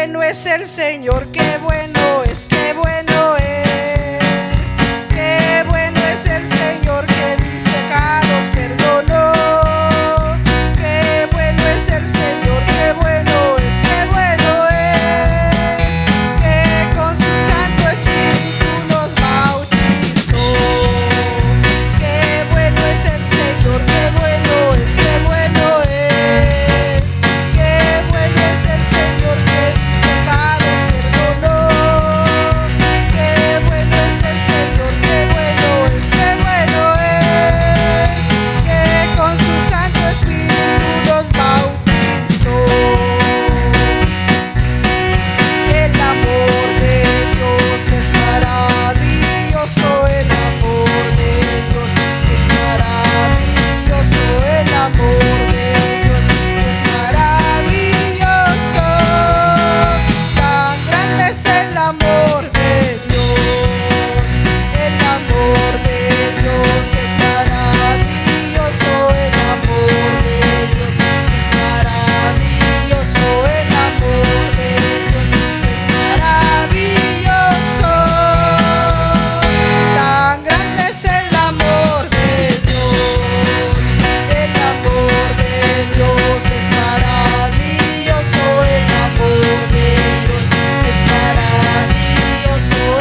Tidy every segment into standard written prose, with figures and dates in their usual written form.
bueno es el Señor, qué bueno es, qué bueno es. Qué bueno es el Señor que mis pecados perdonó. Qué bueno es el Señor, qué bueno es, qué bueno es. Que con su Santo Espíritu nos bautizó. Qué bueno es el Señor, qué bueno es, qué bueno es. Qué bueno es el Señor que mis pecados perdonó. Qué bueno es el Señor, qué bueno es, qué bueno es. Que con su Santo Espíritu nos bautizó. El amor de Dios es maravilloso, el amor de Dios es maravilloso, el amor de Dios es maravilloso. Tan grande es el amor de Dios, el amor de Dios es maravilloso, el amor de Dios es maravilloso, el amor de Dios es maravilloso. Tan grande es el amor de Dios, el amor de Dios es maravilloso, el amor de Dios es maravilloso, el amor de Dios es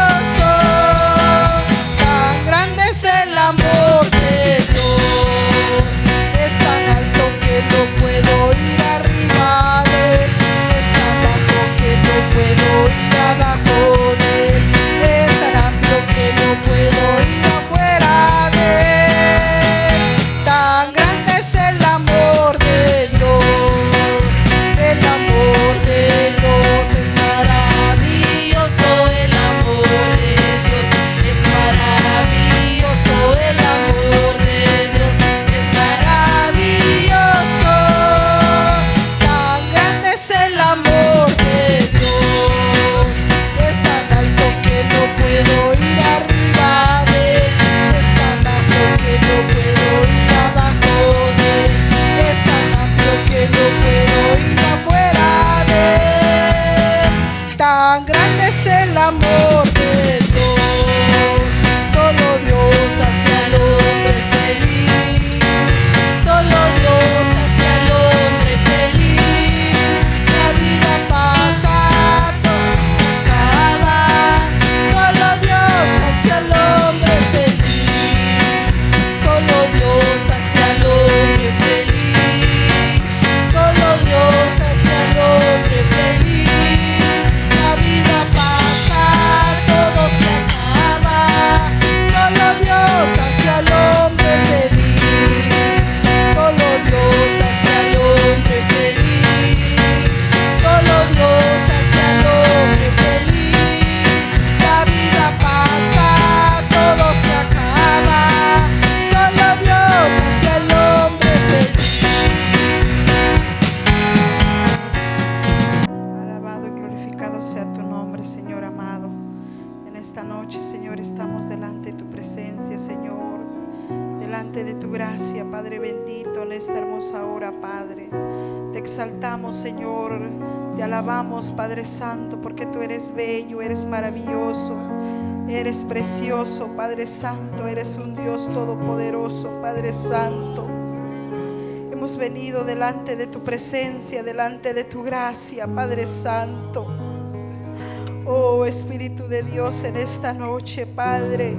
maravilloso. Tan grande es el amor de Dios, es tan alto que no puedo ir arriba de él, es tan bajo que no puedo ir abajo de él, es tan amplio que no puedo ir afuera de él. Tan grande es el amor de Dios, el amor de Dios es maravilloso, el amor de Dios es maravilloso, el amor de Dios es maravilloso. Tan grande es el amor de Dios, es tan alto que no puedo ir arriba de él, es tan bajo que no puedo ir abajo de él, es tan amplio que no puedo ir afuera de él. Tan grande es el amor de Dios, solo Dios hace al hombre feliz, solo Dios hace al hombre feliz. La vida pasa, todo se acaba, solo Dios hace al hombre feliz, solo Dios hace al hombre feliz, solo Dios hace al hombre feliz. La vida pasa, todo se acaba, solo Dios hace al hombre feliz, solo Dios hace al hombre feliz, solo Dios hace al hombre feliz. La vida pasa, todo se acaba, solo Dios hace al hombre feliz. Alabado y glorificado sea tu nombre, Señor amado. En esta noche, Señor, estamos delante de tu presencia, Señor, delante de tu gracia, Padre bendito, en esta hermosa hora, Padre. Te exaltamos, Señor, te alabamos, Padre Santo, porque tú eres bello, eres maravilloso, eres precioso, Padre Santo, eres un Dios todopoderoso, Padre Santo. Hemos venido delante de tu presencia, delante de tu gracia, Padre Santo. Oh Espíritu de Dios, en esta noche, Padre,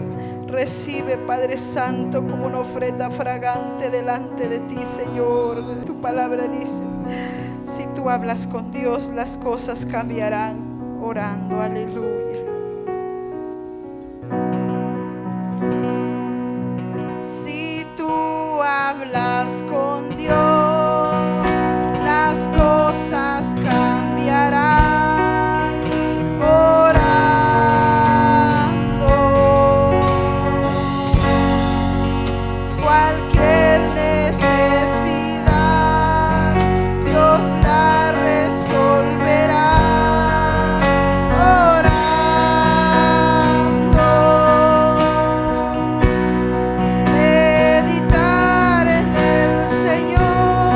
recibe, Padre Santo, como una ofrenda fragante delante de ti, Señor. Tu palabra dice, si tú hablas con Dios, las cosas cambiarán. Orando, aleluya. Si tú hablas con Dios, las cosas cambiarán. Orando, cualquier necesidad Dios la resolverá. Orando, meditar en el Señor.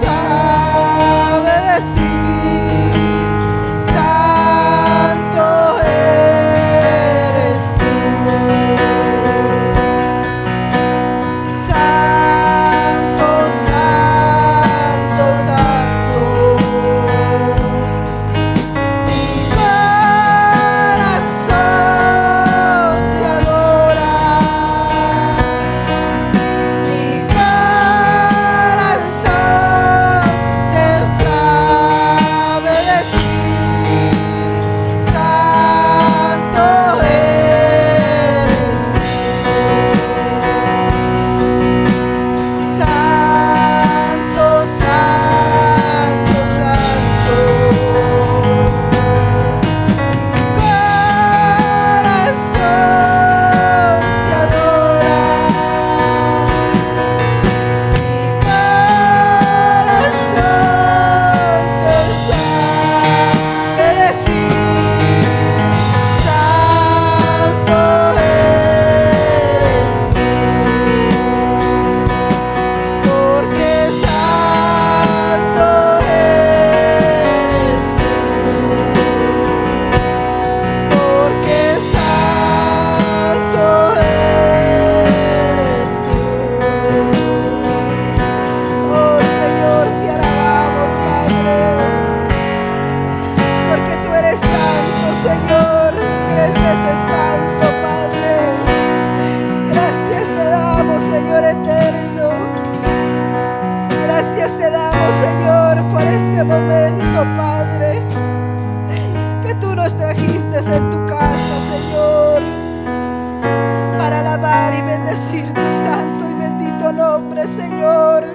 sabe decir, santo eres tú. Santo, santo, santo. Mi corazón te adora. Mi corazón se sabe decir, santo eres tú. Santo, santo, santo. Corazón te adora. Mi corazón te sabe decir, santo eres tú. Porque santo eres tú. Porque santo eres tú. Oh Señor, te alabamos, Padre, porque tú eres santo, Señor, 3 veces santo, Padre. Gracias te damos, Señor eterno. Gracias te damos, Señor, por este momento, Padre, que tú nos trajiste en tu casa, Señor, para alabar y bendecir tu santo y bendito nombre, Señor.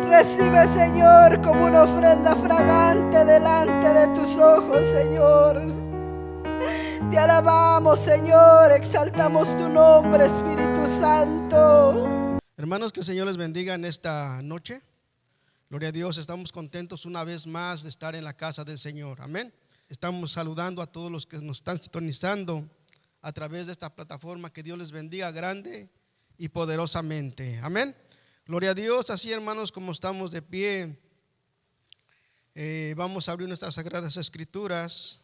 Recibe, Señor, como una ofrenda fragante delante de tus ojos, Señor. Te alabamos, Señor, exaltamos tu nombre, Espíritu Santo. Hermanos, que el Señor les bendiga en esta noche. Gloria a Dios, estamos contentos una vez más de estar en la casa del Señor. Amén. Estamos saludando a todos los que nos están sintonizando a través de esta plataforma. Que Dios les bendiga grande y poderosamente. Amén. Gloria a Dios. Así, hermanos, como estamos de pie, vamos a abrir nuestras sagradas escrituras.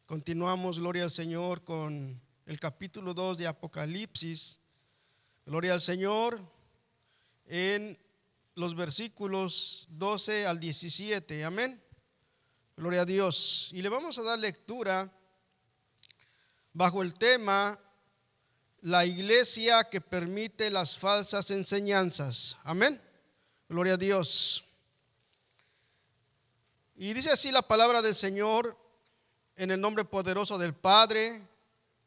Continuamos, gloria al Señor, con el capítulo 2 de Apocalipsis. Gloria al Señor, en los versículos 12 al 17. Amén. Gloria a Dios. Y le vamos a dar lectura bajo el tema: la iglesia que permite las falsas enseñanzas. Amén. Gloria a Dios. Y dice así la palabra del Señor, en el nombre poderoso del Padre,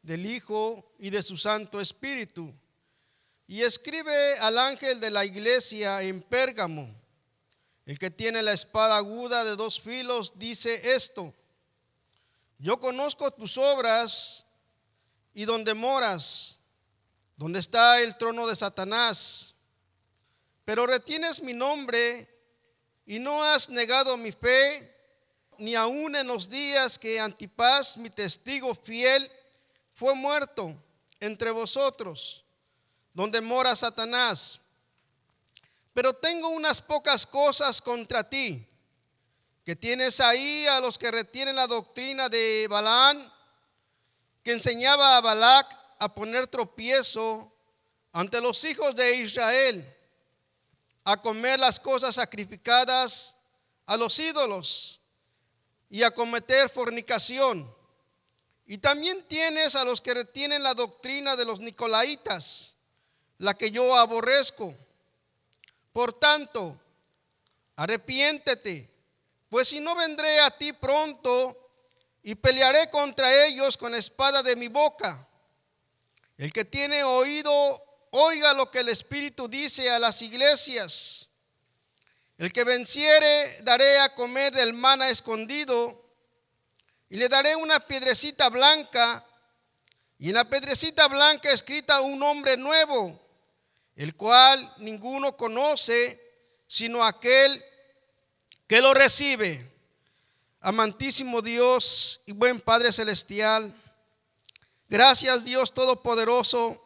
del Hijo y de su Santo Espíritu. Y escribe al ángel de la iglesia en Pérgamo, el que tiene la espada aguda de 2 filos, dice esto: yo conozco tus obras y donde moras, donde está el trono de Satanás, pero retienes mi nombre y no has negado mi fe, ni aun en los días que Antipas, mi testigo fiel, fue muerto entre vosotros, donde mora Satanás. Pero tengo unas pocas cosas contra ti, que tienes ahí a los que retienen la doctrina de Balaam, que enseñaba a Balac a poner tropiezo ante los hijos de Israel, a comer las cosas sacrificadas a los ídolos y a cometer fornicación. Y también tienes a los que retienen la doctrina de los nicolaitas, la que yo aborrezco. Por tanto, arrepiéntete, pues si no, vendré a ti pronto y pelearé contra ellos con espada de mi boca. El que tiene oído, oiga lo que el Espíritu dice a las iglesias. El que venciere, daré a comer del maná escondido, y le daré una piedrecita blanca, y en la piedrecita blanca escrita un nombre nuevo, el cual ninguno conoce sino aquel que lo recibe. Amantísimo Dios y buen Padre Celestial, gracias Dios Todopoderoso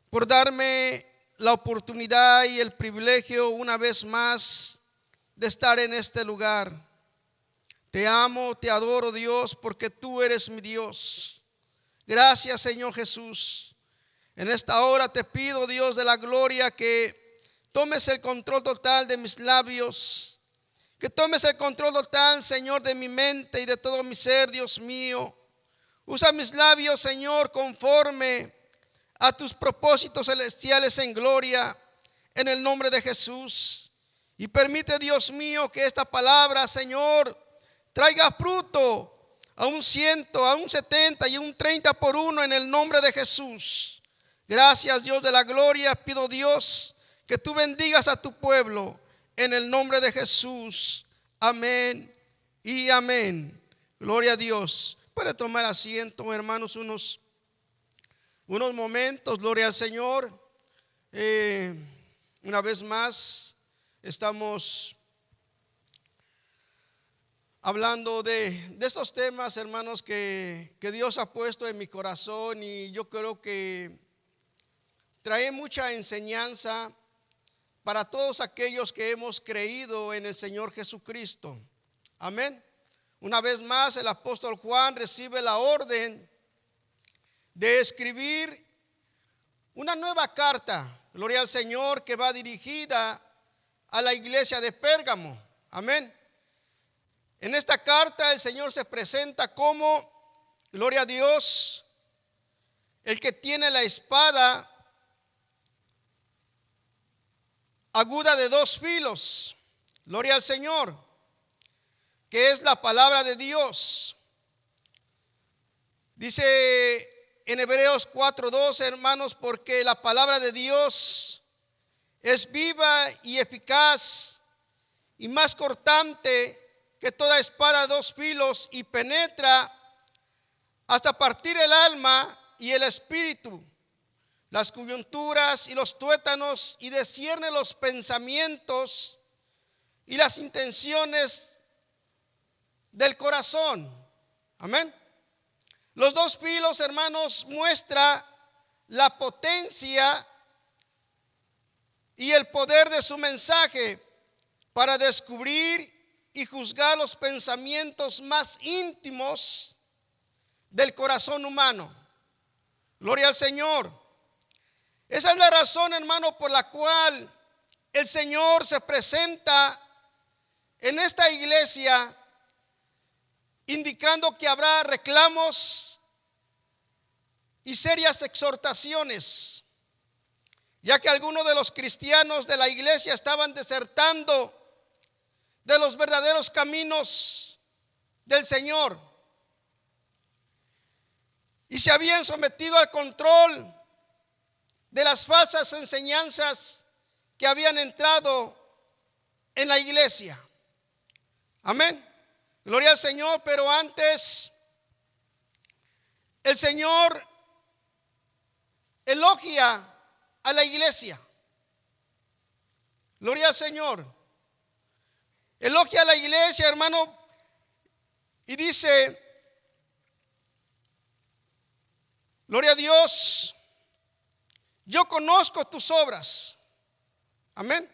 por darme la oportunidad y el privilegio una vez más de estar en este lugar. Te amo, te adoro, Dios, porque tú eres mi Dios. Gracias, Señor Jesús. En esta hora te pido, Dios de la gloria, que tomes el control total de mis labios, que tomes el control total, Señor, de mi mente y de todo mi ser, Dios mío. Usa mis labios, Señor, conforme a tus propósitos celestiales en gloria, en el nombre de Jesús. Y permite, Dios mío, que esta palabra, Señor, traiga fruto a un 100, a un 70 y un 30 por uno en el nombre de Jesús. Gracias, Dios de la gloria. Pido, Dios, que tú bendigas a tu pueblo en el nombre de Jesús. Amén y amén. Gloria a Dios. Puede tomar asiento, hermanos, unos momentos. Gloria al Señor. Una vez más estamos hablando de estos temas, hermanos, que Dios ha puesto en mi corazón, y yo creo que trae mucha enseñanza para todos aquellos que hemos creído en el Señor Jesucristo. Amén. Una vez más, el apóstol Juan recibe la orden de escribir una nueva carta, gloria al Señor, que va dirigida a la iglesia de Pérgamo. Amén. En esta carta el Señor se presenta como, gloria a Dios, el que tiene la espada aguda de dos filos, gloria al Señor, que es la palabra de Dios. Dice en Hebreos 4:12, hermanos, porque la palabra de Dios es viva y eficaz y más cortante que toda espada de dos filos, y penetra hasta partir el alma y el espíritu, las coyunturas y los tuétanos, y discierne los pensamientos y las intenciones del corazón. Amén. Los dos filos, hermanos, muestra la potencia y el poder de su mensaje para descubrir y juzgar los pensamientos más íntimos del corazón humano. Gloria al Señor. Esa es la razón, hermano, por la cual el Señor se presenta en esta iglesia, indicando que habrá reclamos y serias exhortaciones, ya que algunos de los cristianos de la iglesia estaban desertando de los verdaderos caminos del Señor y se habían sometido al control de las falsas enseñanzas que habían entrado en la iglesia. Amén. Gloria al Señor. Pero antes, el Señor elogia a la iglesia. Gloria al Señor. Elogia a la iglesia, hermano, y dice, gloria a Dios, yo conozco tus obras. Amén.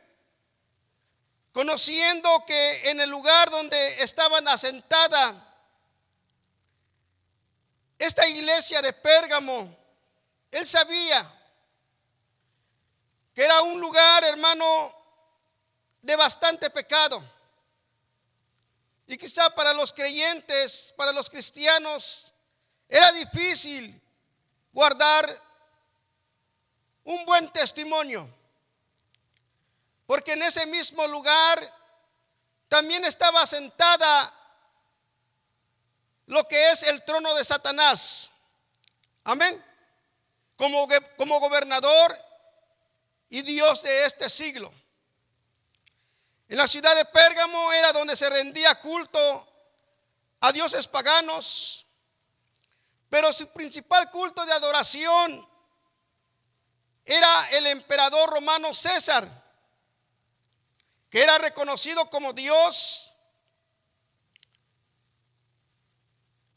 Conociendo que en el lugar donde estaban asentada esta iglesia de Pérgamo, él sabía que era un lugar, hermano, de bastante pecado. Y quizá para los creyentes, para los cristianos, era difícil guardar un buen testimonio, porque en ese mismo lugar también estaba sentada lo que es el trono de Satanás. Amén. Como gobernador y Dios de este siglo. En la ciudad de Pérgamo era donde se rendía culto a dioses paganos, pero su principal culto de adoración era el emperador romano César, que era reconocido como Dios,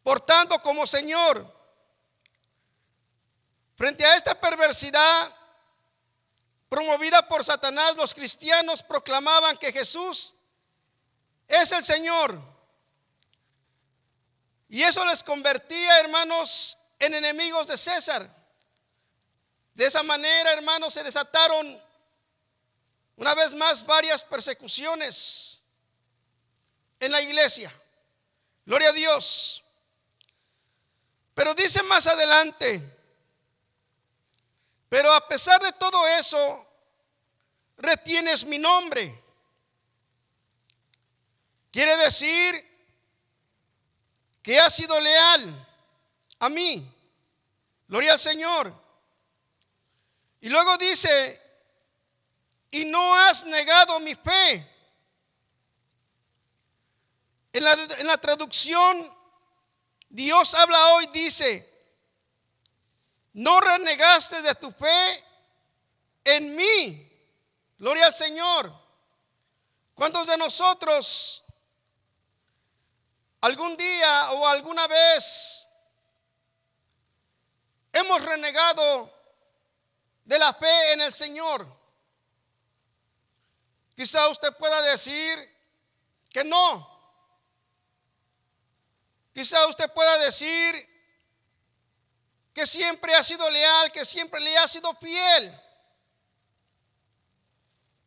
por tanto como Señor. Frente a esta perversidad promovida por Satanás, los cristianos proclamaban que Jesús es el Señor. Y eso les convertía, hermanos, en enemigos de César. De esa manera, hermanos, se desataron una vez más varias persecuciones en la iglesia. Gloria a Dios. Pero dice más adelante: pero a pesar de todo eso, retienes mi nombre. Quiere decir que has sido leal a mí. Gloria al Señor. Y luego dice: y no has negado mi fe. En la traducción Dios habla hoy, dice: no renegaste de tu fe en mí. Gloria al Señor. ¿Cuántos de nosotros algún día o alguna vez hemos renegado de la fe en el Señor? Quizá usted pueda decir que no. Quizá usted pueda decir que siempre ha sido leal, que siempre le ha sido fiel.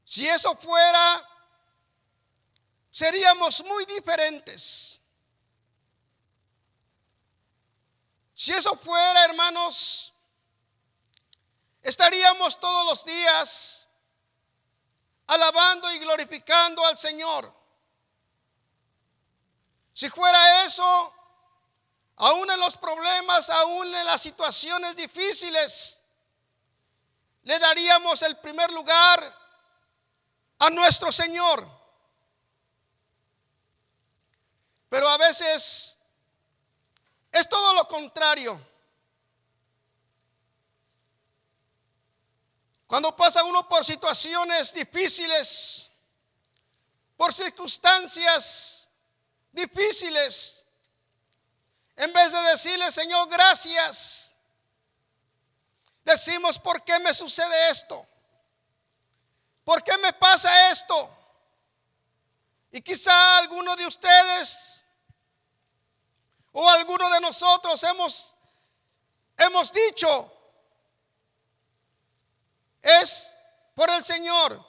Si eso fuera, seríamos muy diferentes. Si eso fuera, hermanos, estaríamos todos los días alabando y glorificando al Señor. Si fuera eso, aún en los problemas, aún en las situaciones difíciles, le daríamos el primer lugar a nuestro Señor. Pero a veces es todo lo contrario. Cuando pasa uno por situaciones difíciles, por circunstancias difíciles, en vez de decirle: Señor, gracias, decimos: ¿por qué me sucede esto? ¿Por qué me pasa esto? Y quizá alguno de ustedes o alguno de nosotros hemos dicho: es por el Señor.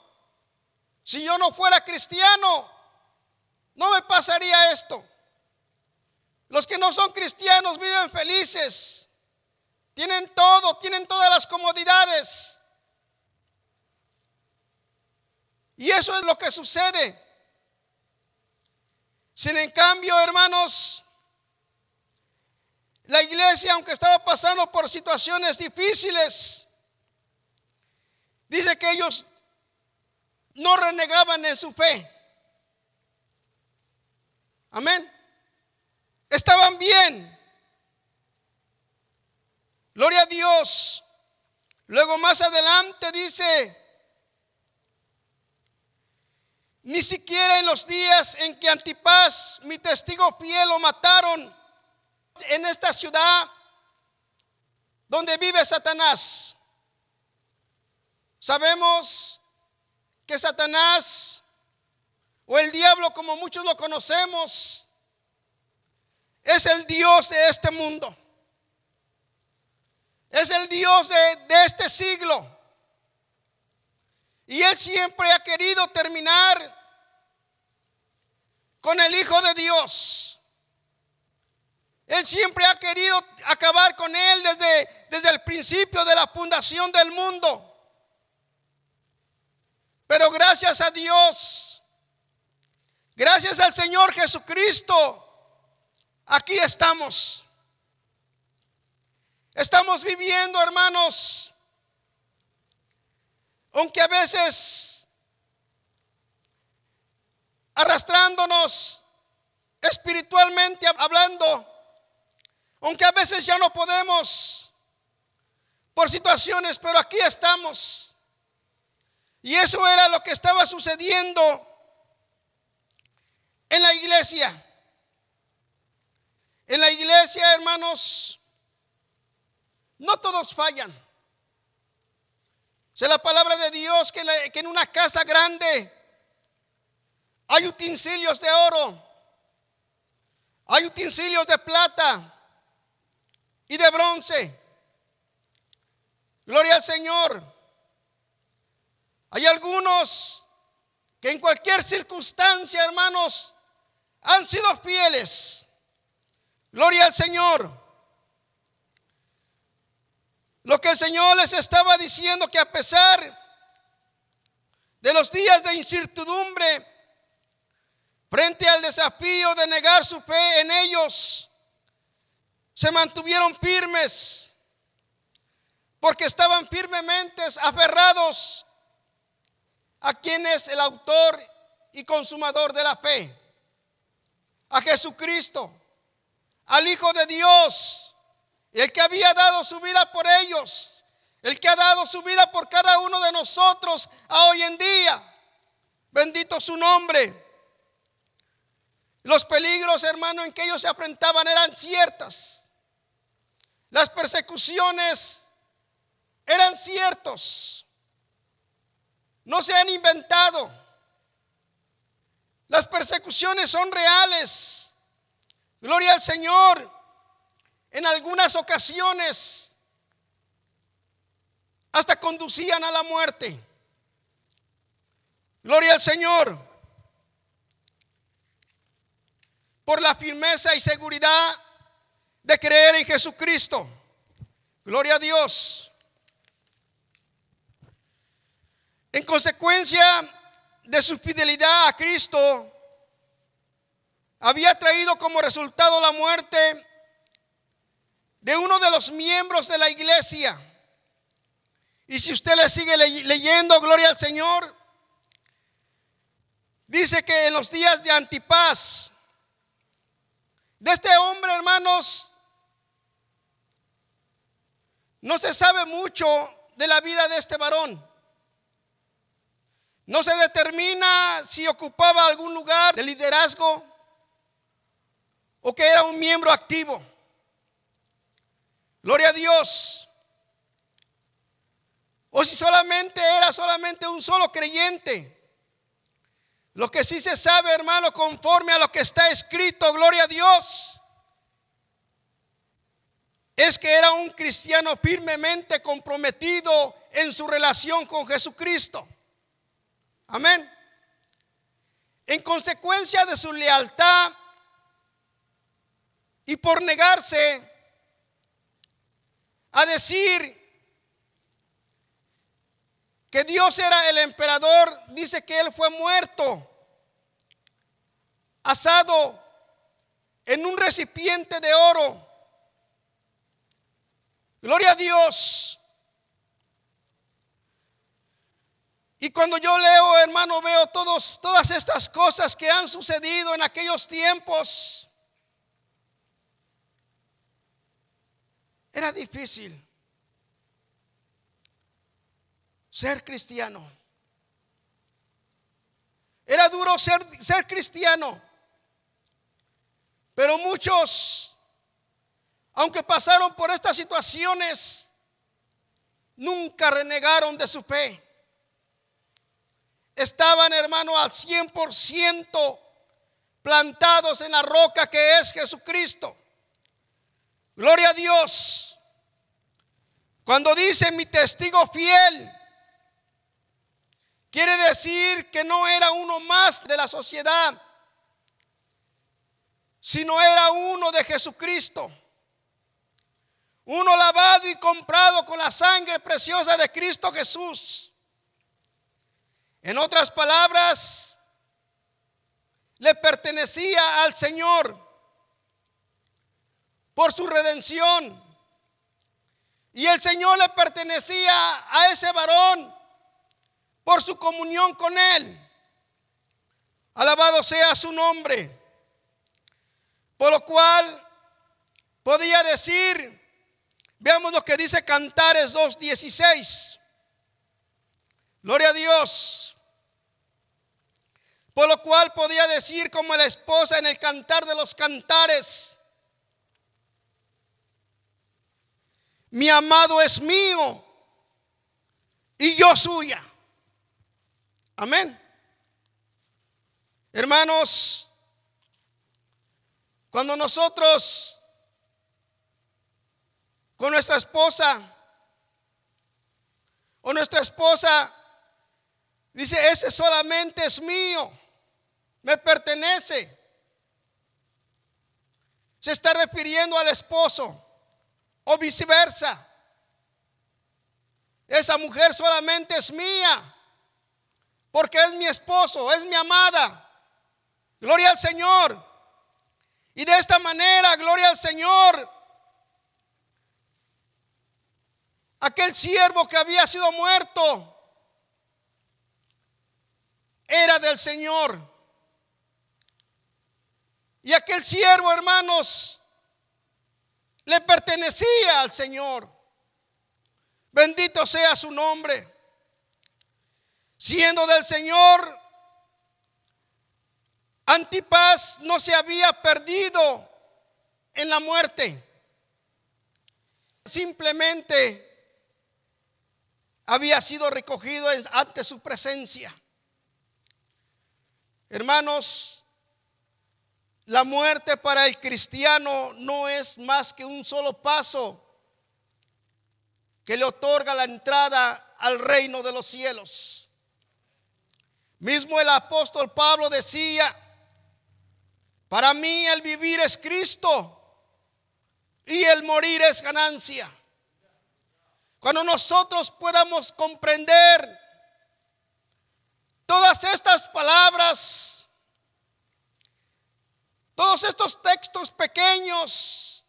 Si yo no fuera cristiano, no me pasaría esto. Los que no son cristianos viven felices, tienen todo, tienen todas las comodidades. Y eso es lo que sucede. Sin en cambio, hermanos, la iglesia, aunque estaba pasando por situaciones difíciles, dice que ellos no renegaban en su fe. Amén. Estaban bien. Gloria a Dios. Luego más adelante dice: ni siquiera en los días en que Antipas, mi testigo fiel, lo mataron en esta ciudad donde vive Satanás. Sabemos que Satanás, o el diablo como muchos lo conocemos, es el Dios de este mundo. Es el Dios de este siglo. Y él siempre ha querido terminar con el Hijo de Dios. Él siempre ha querido acabar con él desde el principio de la fundación del mundo. Pero gracias a Dios, gracias al Señor Jesucristo, aquí estamos. Estamos viviendo, hermanos, aunque a veces arrastrándonos espiritualmente hablando, aunque a veces ya no podemos por situaciones, pero aquí estamos. Y eso era lo que estaba sucediendo en la iglesia. En la iglesia, hermanos, no todos fallan. Dice la palabra de Dios que en una casa grande hay utensilios de oro, hay utensilios de plata y de bronce. Gloria al Señor. Hay algunos que en cualquier circunstancia, hermanos, han sido fieles. Gloria al Señor. Lo que el Señor les estaba diciendo, que a pesar de los días de incertidumbre, frente al desafío de negar su fe en ellos, se mantuvieron firmes, porque estaban firmemente aferrados a quien es el autor y consumador de la fe, a Jesucristo, al Hijo de Dios, el que había dado su vida por ellos, el que ha dado su vida por cada uno de nosotros a hoy en día. Bendito su nombre. Los peligros, hermano, en que ellos se enfrentaban eran ciertas. Las persecuciones eran ciertos. No se han inventado. Las persecuciones son reales. Gloria al Señor. En algunas ocasiones hasta conducían a la muerte. Gloria al Señor. Por la firmeza y seguridad de creer en Jesucristo. Gloria a Dios. En consecuencia de su fidelidad a Cristo, había traído como resultado la muerte de uno de los miembros de la iglesia. Y si usted le sigue leyendo, gloria al Señor, dice que en los días de Antipas, de este hombre, hermanos, no se sabe mucho de la vida de este varón. No se determina si ocupaba algún lugar de liderazgo o que era un miembro activo. Gloria a Dios. O si era solamente un solo creyente. Lo que sí se sabe, hermano, conforme a lo que está escrito, gloria a Dios, es que era un cristiano firmemente comprometido en su relación con Jesucristo. Amén. En consecuencia de su lealtad y por negarse a decir que Dios era el emperador, dice que él fue muerto, asado en un recipiente de oro. Gloria a Dios. Y cuando yo leo, hermano, veo todas estas cosas que han sucedido en aquellos tiempos. Era difícil ser cristiano. Era duro ser cristiano. Pero muchos, aunque pasaron por estas situaciones, nunca renegaron de su fe. Estaban, hermano, al 100% plantados en la roca que es Jesucristo. Gloria a Dios. Cuando dice mi testigo fiel, quiere decir que no era uno más de la sociedad, sino era uno de Jesucristo. Uno lavado y comprado con la sangre preciosa de Cristo Jesús. En otras palabras, le pertenecía al Señor por su redención. Y el Señor le pertenecía a ese varón por su comunión con Él. Alabado sea su nombre. Por lo cual podía decir, veamos lo que dice Cantares 2:16. Gloria a Dios. Por lo cual podía decir como la esposa en el Cantar de los Cantares: mi amado es mío y yo suya. Amén. Hermanos, cuando nosotros con nuestra esposa o nuestra esposa dice, ese solamente es mío, me pertenece, se está refiriendo al esposo o viceversa. Esa mujer solamente es mía porque es mi esposo, es mi amada. Gloria al Señor. Y de esta manera, gloria al Señor, aquel siervo que había sido muerto era del Señor. Y aquel siervo, hermanos, le pertenecía al Señor. Bendito sea su nombre. Siendo del Señor, Antipas no se había perdido en la muerte. Simplemente había sido recogido ante su presencia. Hermanos, la muerte para el cristiano no es más que un solo paso que le otorga la entrada al reino de los cielos. Mismo el apóstol Pablo decía, para mí el vivir es Cristo y el morir es ganancia. Cuando nosotros podamos comprender todas estas palabras, todos estos textos pequeños,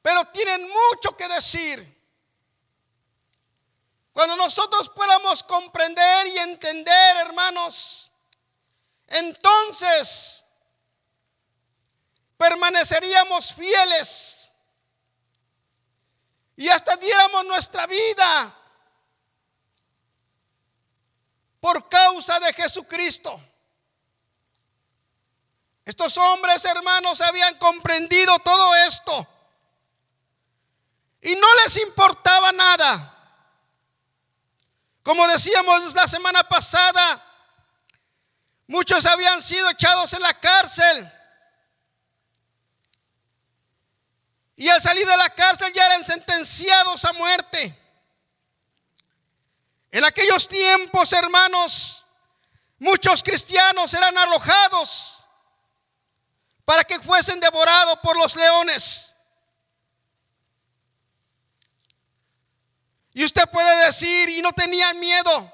pero tienen mucho que decir. Cuando nosotros podamos comprender y entender, hermanos, entonces permaneceríamos fieles y hasta diéramos nuestra vida por causa de Jesucristo. Estos hombres, hermanos, habían comprendido todo esto y no les importaba nada. Como decíamos la semana pasada, muchos habían sido echados en la cárcel y al salir de la cárcel ya eran sentenciados a muerte. En aquellos tiempos, hermanos, muchos cristianos eran arrojados para que fuesen devorados por los leones. Y usted puede decir, y no tenían miedo,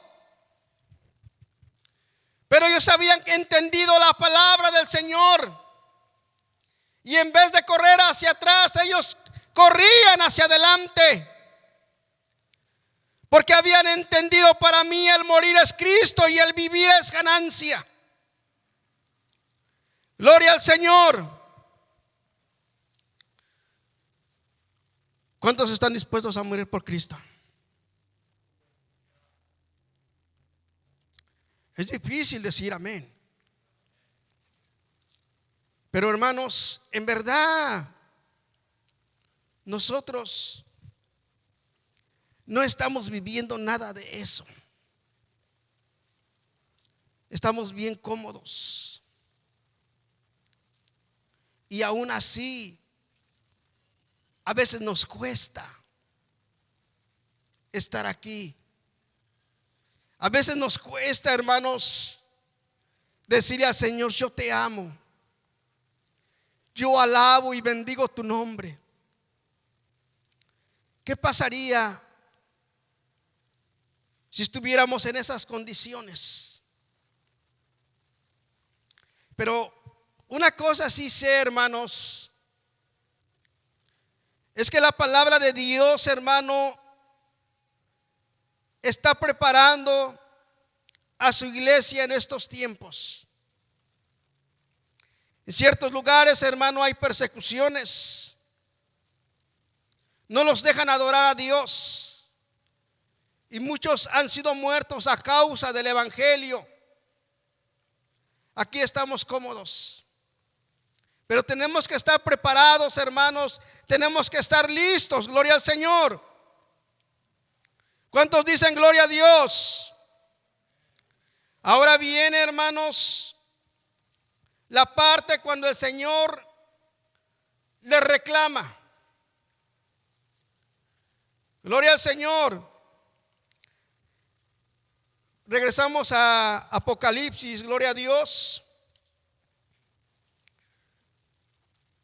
pero ellos habían entendido la palabra del Señor. Y en vez de correr hacia atrás, ellos corrían hacia adelante. Porque habían entendido, para mí el morir es Cristo y el vivir es ganancia. Gloria al Señor. ¿Cuántos están dispuestos a morir por Cristo? Es difícil decir amén. Pero hermanos, en verdad, nosotros no estamos viviendo nada de eso. Estamos bien cómodos. Y aún así, a veces nos cuesta estar aquí. A veces nos cuesta, hermanos, decirle al Señor, yo te amo. Yo alabo y bendigo tu nombre. ¿Qué pasaría si estuviéramos en esas condiciones? Pero una cosa sí sé, hermanos, es que la palabra de Dios, hermano, está preparando a su iglesia en estos tiempos. En ciertos lugares, hermano, hay persecuciones. No los dejan adorar a Dios. Y muchos han sido muertos a causa del evangelio. Aquí estamos cómodos. Pero tenemos que estar preparados, hermanos. Tenemos que estar listos, gloria al Señor. ¿Cuántos dicen gloria a Dios? Ahora viene, hermanos, la parte cuando el Señor le reclama. Gloria al Señor. Regresamos a Apocalipsis, gloria a Dios.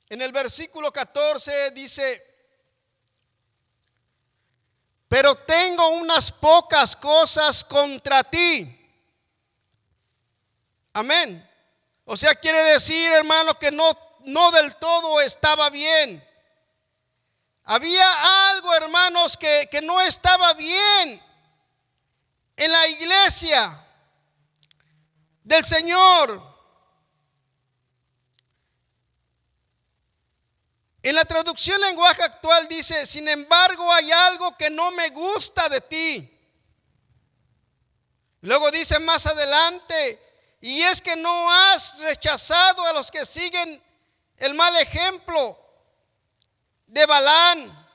En el versículo 14 dice: pero tengo unas pocas cosas contra ti. Amén. O sea, quiere decir, hermano, que no del todo estaba bien. Había algo, hermanos, que no estaba bien en la iglesia del Señor. En la traducción lenguaje actual dice: sin embargo, hay algo que no me gusta de ti. Luego dice más adelante: y es que no has rechazado a los que siguen el mal ejemplo de Balaam.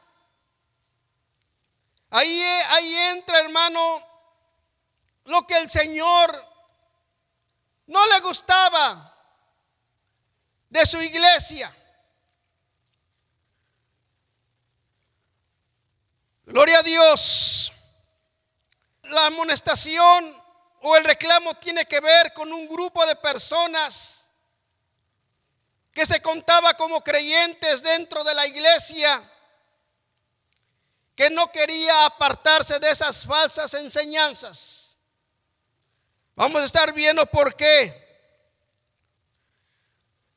Ahí entra, hermano, lo que el Señor no le gustaba de su iglesia. Gloria a Dios. La amonestación o el reclamo tiene que ver con un grupo de personas que se contaba como creyentes dentro de la iglesia, que no quería apartarse de esas falsas enseñanzas. Vamos a estar viendo por qué.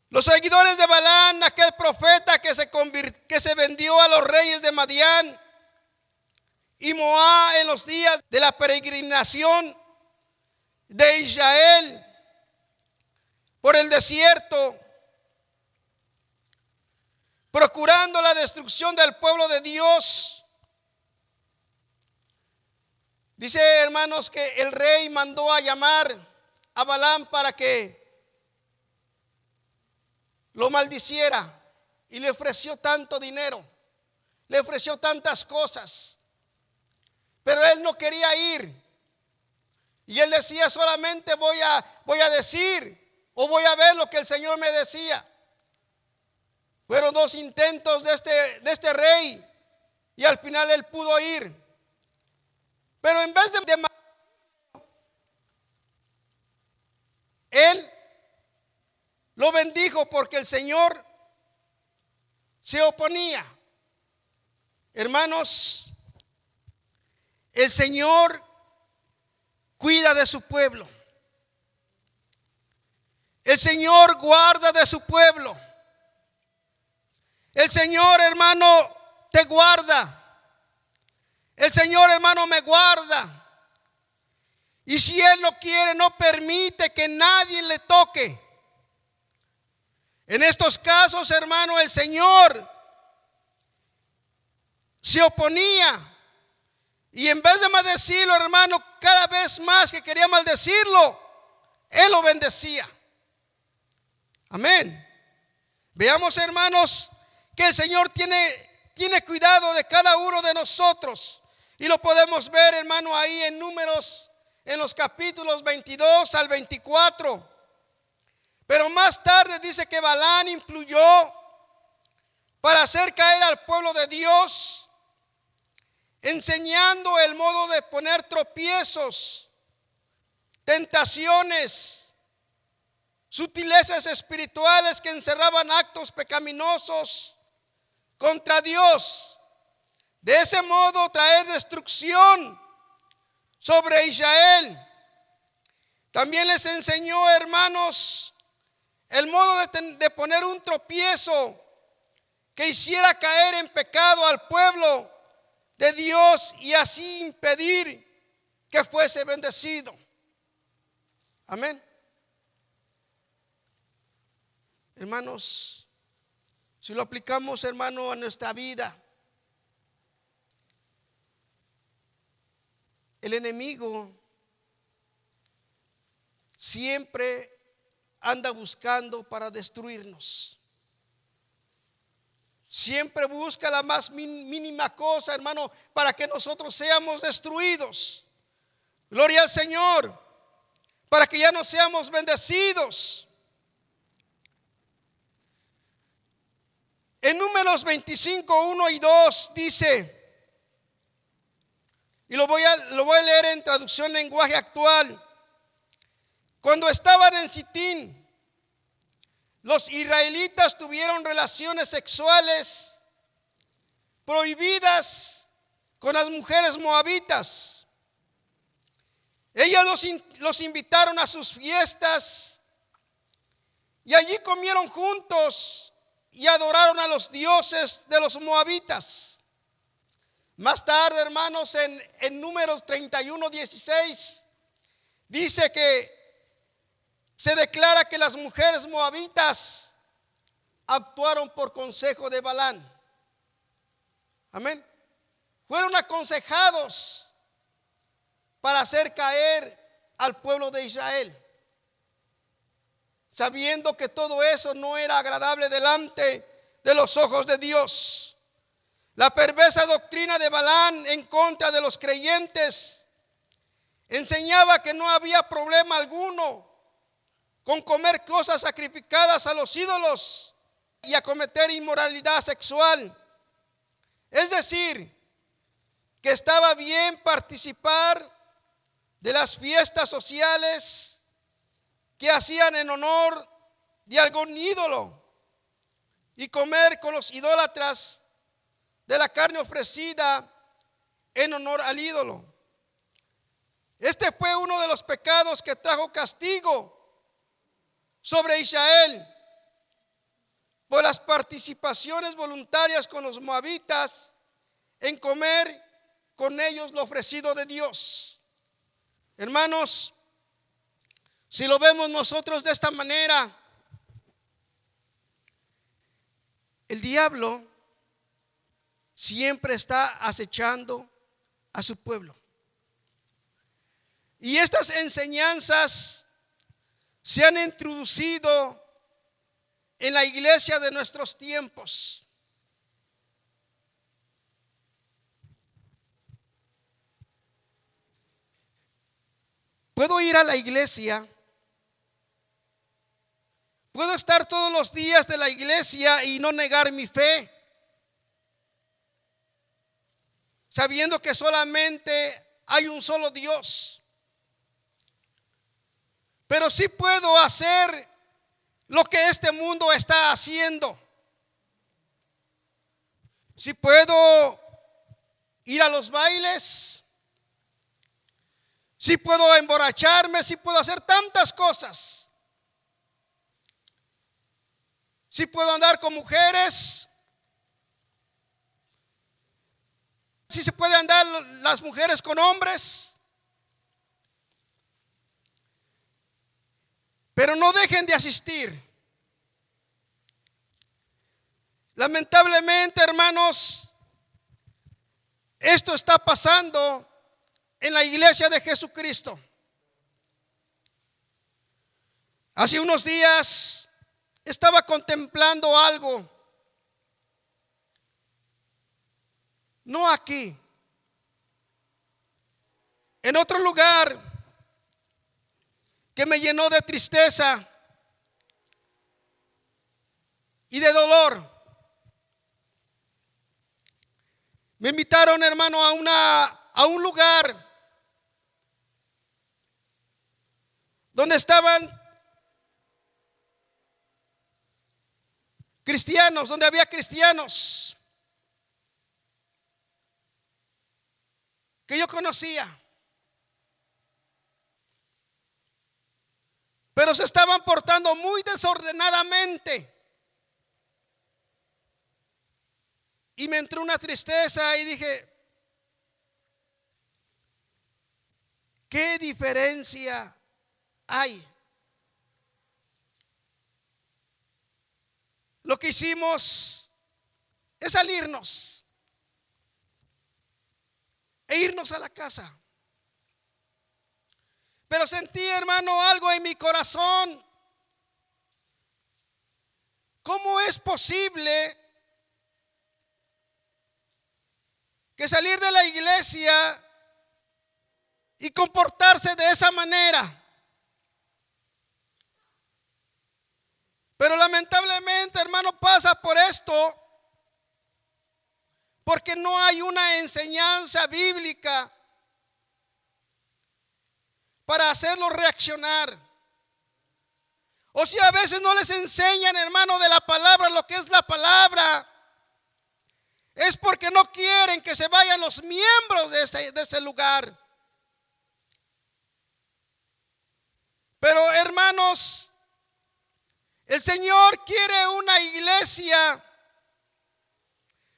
Los seguidores de Balaam, aquel profeta que se vendió a los reyes de Madián y Moab en los días de la peregrinación de Israel por el desierto, procurando la destrucción del pueblo de Dios. Dice, hermanos, que el rey mandó a llamar a Balaam para que lo maldiciera y le ofreció tanto dinero, le ofreció tantas cosas. Pero él no quería ir. Y él decía: solamente voy a decir o voy a ver lo que el Señor me decía. Fueron 2 intentos de este rey y al final él pudo ir. Pero en vez de él lo bendijo porque el Señor se oponía. Hermanos, el Señor cuida de su pueblo. El Señor guarda de su pueblo. El Señor, hermano, te guarda. El Señor, hermano, me guarda. Y si Él no quiere, no permite que nadie le toque. En estos casos, hermano, el Señor se oponía. Y en vez de maldecirlo, hermano, cada vez más que quería maldecirlo, Él lo bendecía. Amén. Veamos, hermanos, que el Señor tiene cuidado de cada uno de nosotros. Y lo podemos ver, hermano, ahí en Números, en los capítulos 22 al 24. Pero más tarde dice que Balaam influyó para hacer caer al pueblo de Dios, enseñando el modo de poner tropiezos, tentaciones, sutilezas espirituales que encerraban actos pecaminosos contra Dios. De ese modo traer destrucción sobre Israel. También les enseñó, hermanos, el modo de poner un tropiezo que hiciera caer en pecado al pueblo de Dios y así impedir que fuese bendecido. Amén. Hermanos, si lo aplicamos, hermano, a nuestra vida, el enemigo siempre anda buscando para destruirnos. siempre busca la más mínima cosa, hermano, para que nosotros seamos destruidos. Gloria al Señor, para que ya no seamos bendecidos. En Números 25, 1 y 2 dice, y lo voy a leer en traducción lenguaje actual. Cuando estaban en Sitín, los israelitas tuvieron relaciones sexuales prohibidas con las mujeres moabitas. Ellos los invitaron a sus fiestas y allí comieron juntos y adoraron a los dioses de los moabitas. Más tarde, hermanos, en Números 31, 16, dice que se declara que las mujeres moabitas actuaron por consejo de Balán. Amén. Fueron aconsejados para hacer caer al pueblo de Israel, sabiendo que todo eso no era agradable delante de los ojos de Dios. La perversa doctrina de Balán en contra de los creyentes enseñaba que no había problema alguno con comer cosas sacrificadas a los ídolos y a cometer inmoralidad sexual. Es decir, que estaba bien participar de las fiestas sociales que hacían en honor de algún ídolo y comer con los idólatras de la carne ofrecida en honor al ídolo. Este fue uno de los pecados que trajo castigo sobre Israel por las participaciones voluntarias con los moabitas en comer con ellos lo ofrecido de Dios. Hermanos, si lo vemos nosotros de esta manera, el diablo siempre está acechando a su pueblo. Y estas enseñanzas se han introducido en la iglesia de nuestros tiempos. Puedo ir a la iglesia, puedo estar todos los días de la iglesia y no negar mi fe, sabiendo que solamente hay un solo Dios. Pero sí puedo hacer lo que este mundo está haciendo. Sí puedo ir a los bailes. Sí puedo emborracharme. Sí puedo hacer tantas cosas. Sí puedo andar con mujeres. Sí se puede andar las mujeres con hombres. Pero no dejen de asistir. Lamentablemente, hermanos, esto está pasando en la iglesia de Jesucristo. Hace unos días estaba contemplando algo. No aquí, en otro lugar, que me llenó de tristeza y de dolor. Me invitaron, hermano, a un lugar donde estaban cristianos, donde había cristianos que yo conocía. Pero se estaban portando muy desordenadamente. Y me entró una tristeza y dije, ¿qué diferencia hay? Lo que hicimos es salirnos e irnos a la casa. Pero sentí, hermano, algo en mi corazón. ¿Cómo es posible que salir de la iglesia y comportarse de esa manera. Pero lamentablemente, hermano, pasa por esto porque no hay una enseñanza bíblica para hacerlos reaccionar. O si a veces no les enseñan, hermano, de la palabra, lo que es la palabra, es porque no quieren que se vayan los miembros de ese lugar. Pero hermanos, el Señor quiere una iglesia,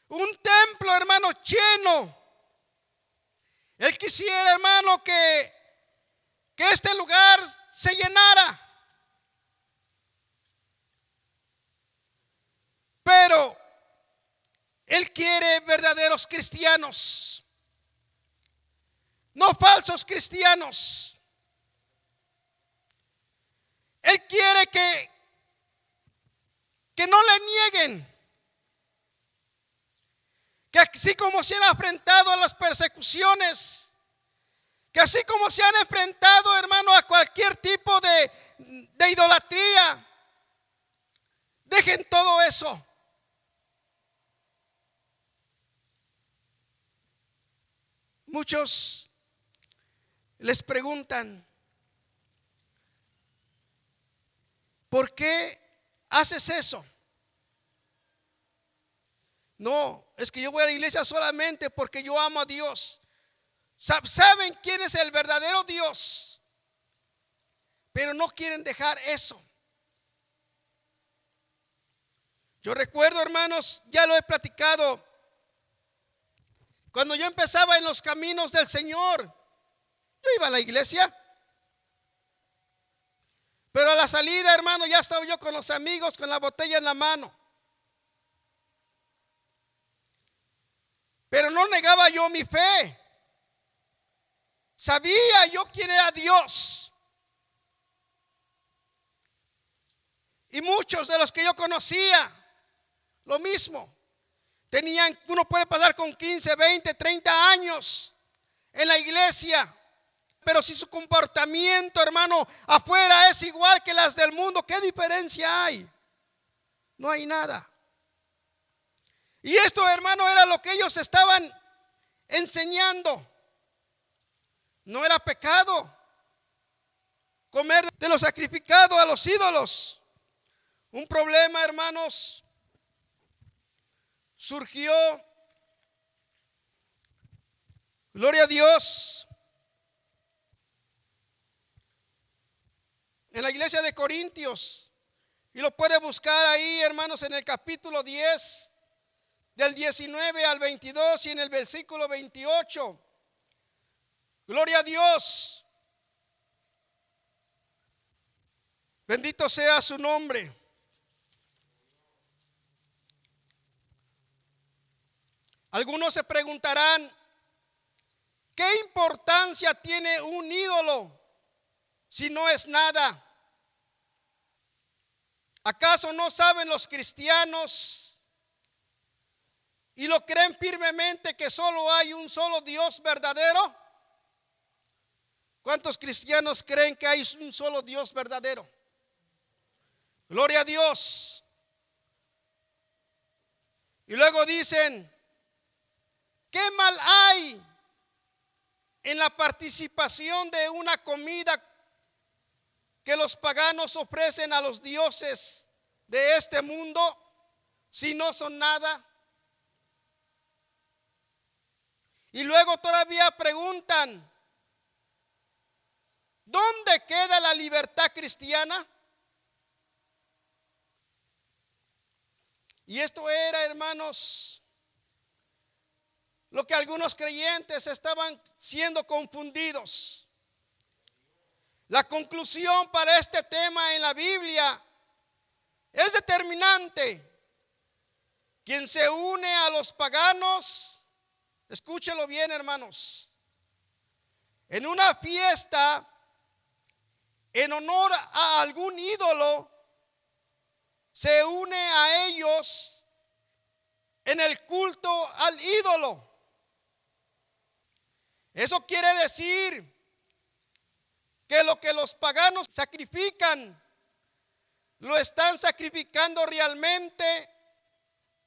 un templo, hermano, lleno. Él quisiera, hermano, que este lugar se llenara. Pero Él quiere verdaderos cristianos, no falsos cristianos. Él quiere que no le nieguen, que así como se han enfrentado a las persecuciones, que así como se han enfrentado, hermano, a cualquier tipo de idolatría, dejen todo eso. Muchos les preguntan, ¿por qué haces eso? No, es que yo voy a la iglesia solamente porque yo amo a Dios. ¿Saben quién es el verdadero Dios? Pero no quieren dejar eso. Yo recuerdo, hermanos, ya lo he platicado, cuando yo empezaba en los caminos del Señor, yo iba a la iglesia. Pero a la salida, hermano, ya estaba yo con los amigos con la botella en la mano. Pero no negaba yo mi fe. Sabía yo quién era Dios. Y muchos de los que yo conocía, lo mismo. Uno puede pasar con 15, 20, 30 años en la iglesia, pero si su comportamiento, hermano, afuera es igual que las del mundo, ¿qué diferencia hay? No hay nada. Y esto, hermano, era lo que ellos estaban enseñando. No era pecado comer de lo sacrificado a los ídolos. Un problema, hermanos, surgió, gloria a Dios, en la iglesia de Corintios. Y lo puede buscar ahí, hermanos, en el capítulo 10, del 19 al 22 y en el versículo 28. Gloria a Dios. Bendito sea su nombre. Algunos se preguntarán, ¿qué importancia tiene un ídolo si no es nada? ¿Acaso no saben los cristianos y lo creen firmemente que solo hay un solo Dios verdadero? ¿Cuántos cristianos creen que hay un solo Dios verdadero? Gloria a Dios. Y luego dicen, ¿qué mal hay en la participación de una comida que los paganos ofrecen a los dioses de este mundo si no son nada? Y luego todavía preguntan, ¿dónde queda la libertad cristiana? Y esto era, hermanos, lo que algunos creyentes estaban siendo confundidos. La conclusión para este tema en la Biblia es determinante. Quien se une a los paganos, escúchelo bien, hermanos, en una fiesta en honor a algún ídolo, se une a ellos en el culto al ídolo. Eso quiere decir que lo que los paganos sacrifican, lo están sacrificando realmente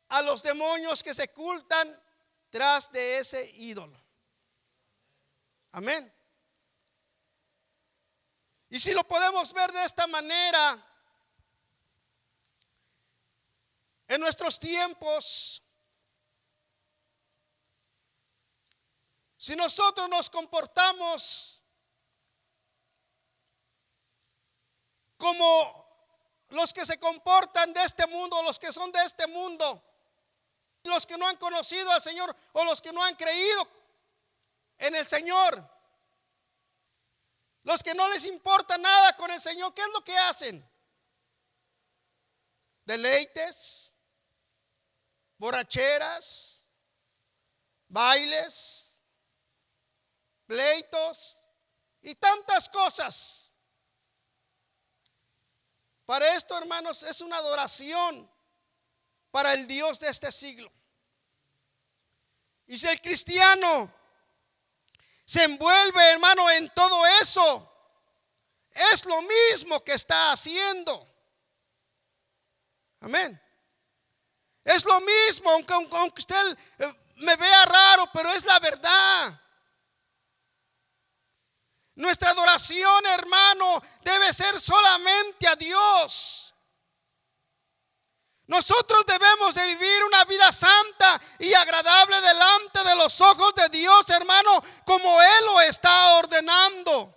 a los demonios que se ocultan tras de ese ídolo. Amén. Y si lo podemos ver de esta manera, en nuestros tiempos, si nosotros nos comportamos como los que se comportan de este mundo, los que son de este mundo, los que no han conocido al Señor o los que no han creído en el Señor, los que no les importa nada con el Señor, ¿qué es lo que hacen? Deleites, borracheras, bailes, pleitos y tantas cosas. Para esto, hermanos, es una adoración para el Dios de este siglo. Y si el cristiano se envuelve, hermano, en todo eso, es lo mismo que está haciendo. Amén. Es lo mismo, aunque usted me vea raro, pero es la verdad. Nuestra adoración, hermano, debe ser solamente a Dios. Nosotros debemos de vivir una vida santa y agradable delante de los ojos de Dios, hermano, como Él lo está ordenando.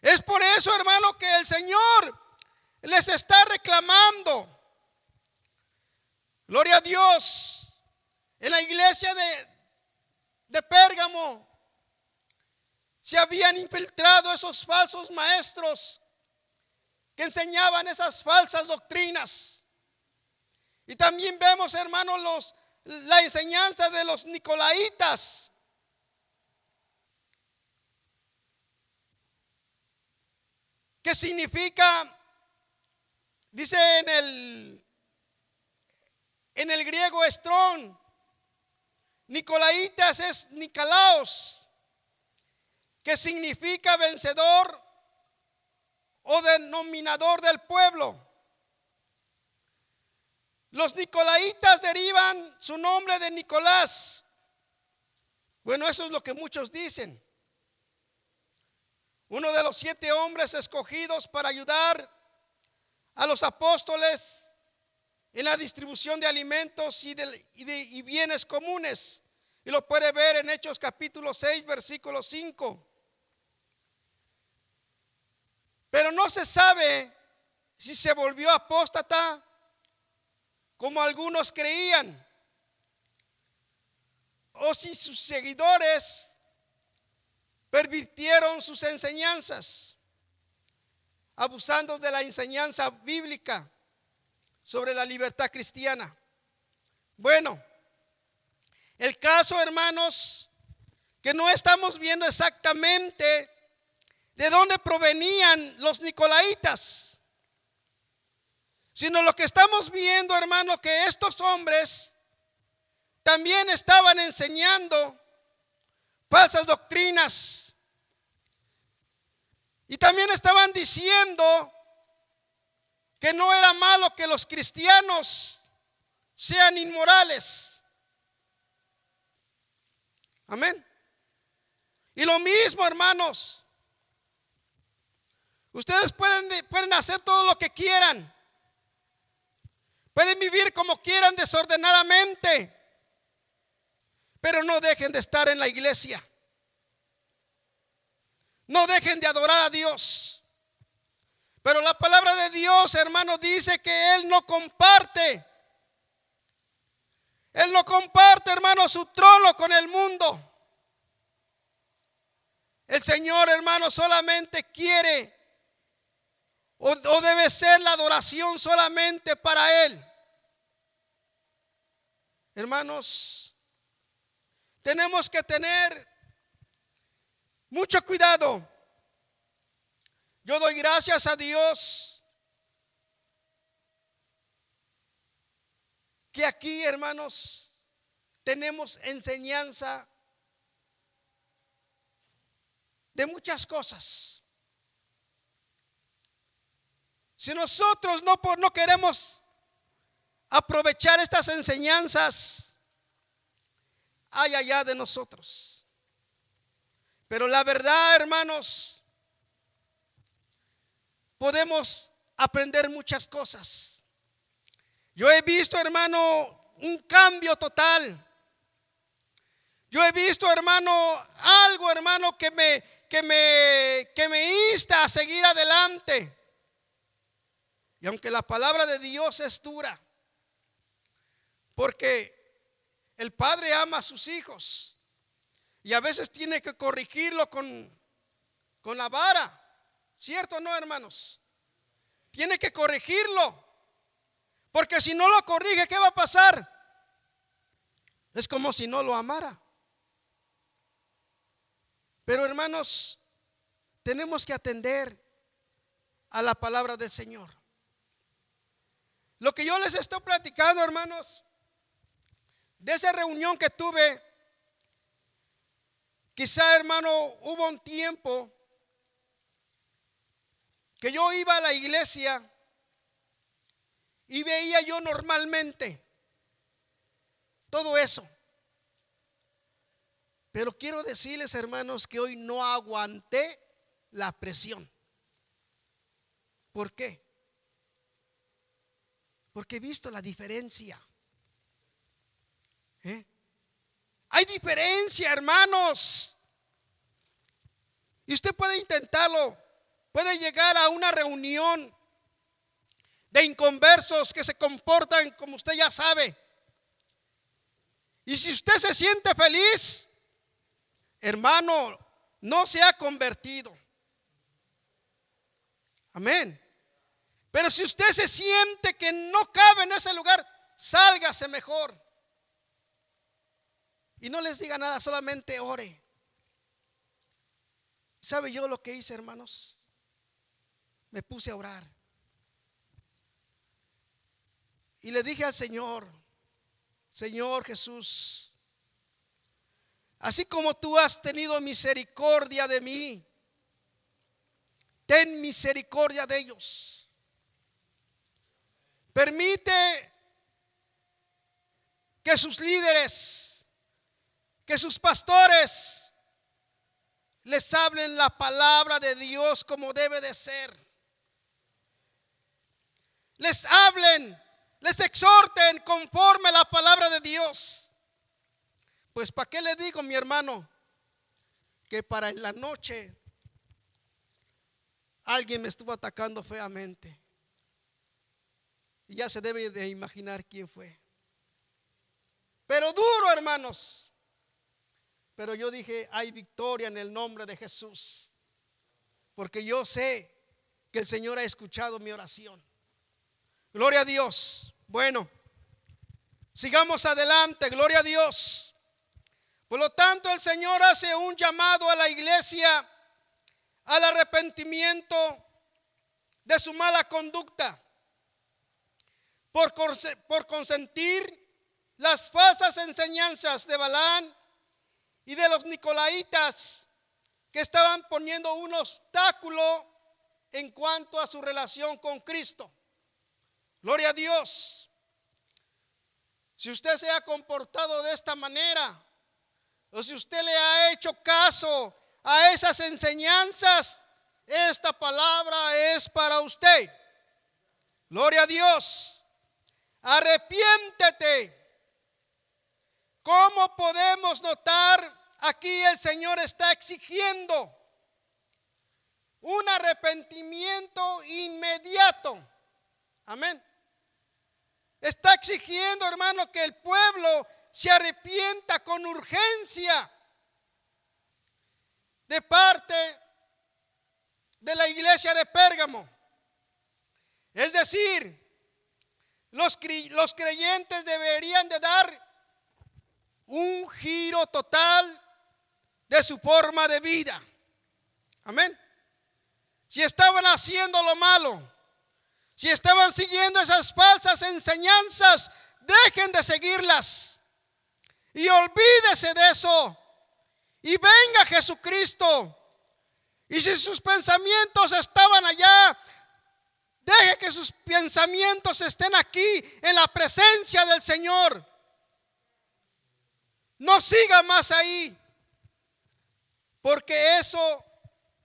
Es por eso, hermano, que el Señor les está reclamando. Gloria a Dios. En la iglesia de Pérgamo se habían infiltrado esos falsos maestros que enseñaban esas falsas doctrinas. Y también vemos, hermanos, la enseñanza de los nicolaitas. ¿Qué significa? Dice en el griego estrón, nicolaitas es Nicolaos, que significa vencedor o denominador del pueblo. Los nicolaitas derivan su nombre de Nicolás. Bueno, eso es lo que muchos dicen. Uno de los 7 hombres escogidos para ayudar a los apóstoles en la distribución de alimentos y bienes comunes. Y lo puede ver en Hechos capítulo 6, versículo 5. Pero no se sabe si se volvió apóstata como algunos creían, o si sus seguidores pervirtieron sus enseñanzas, abusando de la enseñanza bíblica sobre la libertad cristiana. Bueno, el caso, hermanos, que no estamos viendo exactamente de dónde provenían los nicolaitas, sino lo que estamos viendo, hermano, que estos hombres también estaban enseñando falsas doctrinas y también estaban diciendo que no era malo que los cristianos sean inmorales. Amén. Y lo mismo, hermanos, ustedes pueden hacer todo lo que quieran, pueden vivir como quieran desordenadamente, pero no dejen de estar en la iglesia. No dejen de adorar a Dios. Pero la palabra de Dios, hermano, dice que Él no comparte. Él no comparte, hermano, su trono con el mundo. El Señor, hermano, solamente quiere o debe ser la adoración solamente para Él. Hermanos, tenemos que tener mucho cuidado. Yo doy gracias a Dios que aquí, hermanos, tenemos enseñanza de muchas cosas. Si nosotros no queremos aprovechar estas enseñanzas, hay allá de nosotros. Pero la verdad, hermanos, podemos aprender muchas cosas. Yo he visto, hermano, un cambio total. Yo he visto, hermano, algo, hermano, que me insta a seguir adelante. Y aunque la palabra de Dios es dura, porque el padre ama a sus hijos y a veces tiene que corregirlo con la vara, ¿cierto o no, hermanos? Tiene que corregirlo, porque si no lo corrige, ¿qué va a pasar? Es como si no lo amara. Pero, hermanos, tenemos que atender a la palabra del Señor. Lo que yo les estoy platicando, hermanos, de esa reunión que tuve, quizá, hermano, hubo un tiempo que yo iba a la iglesia y veía yo normalmente todo eso. Pero quiero decirles, hermanos, que hoy no aguanté la presión. ¿Por qué? Porque he visto la diferencia. Hay diferencia, hermanos. Y usted puede intentarlo. Puede llegar a una reunión de inconversos que se comportan como usted ya sabe. Y si usted se siente feliz, hermano, no se ha convertido. Amén. Pero si usted se siente que no cabe en ese lugar, sálgase mejor. Y no les diga nada, solamente ore. ¿Sabe yo lo que hice, hermanos? Me puse a orar. Y le dije al Señor: Señor Jesús, así como tú has tenido misericordia de mí, ten misericordia de ellos. Permite que sus líderes, que sus pastores les hablen la palabra de Dios como debe de ser. Les hablen, les exhorten conforme a la palabra de Dios. Pues ¿para qué le digo, mi hermano? Que para en la noche alguien me estuvo atacando feamente. Y ya se debe de imaginar quién fue. Pero duro, hermanos. Pero yo dije, hay victoria en el nombre de Jesús. Porque yo sé que el Señor ha escuchado mi oración. Gloria a Dios. Bueno, sigamos adelante. Gloria a Dios. Por lo tanto, el Señor hace un llamado a la iglesia al arrepentimiento de su mala conducta. Por consentir las falsas enseñanzas de Balaam y de los nicolaitas, que estaban poniendo un obstáculo en cuanto a su relación con Cristo. Gloria a Dios. Si usted se ha comportado de esta manera, o si usted le ha hecho caso a esas enseñanzas, esta palabra es para usted. Gloria a Dios. Arrepiéntete. ¿Cómo podemos notar? Aquí el Señor está exigiendo un arrepentimiento inmediato. Amén. Está exigiendo, hermano, que el pueblo se arrepienta con urgencia de parte de la iglesia de Pérgamo. Es decir, los creyentes deberían de dar un giro total de su forma de vida. Amén. Si estaban haciendo lo malo, si estaban siguiendo esas falsas enseñanzas, dejen de seguirlas y olvídese de eso y venga Jesucristo. Y si sus pensamientos estaban allá, deje que sus pensamientos estén aquí en la presencia del Señor. No siga más ahí, porque eso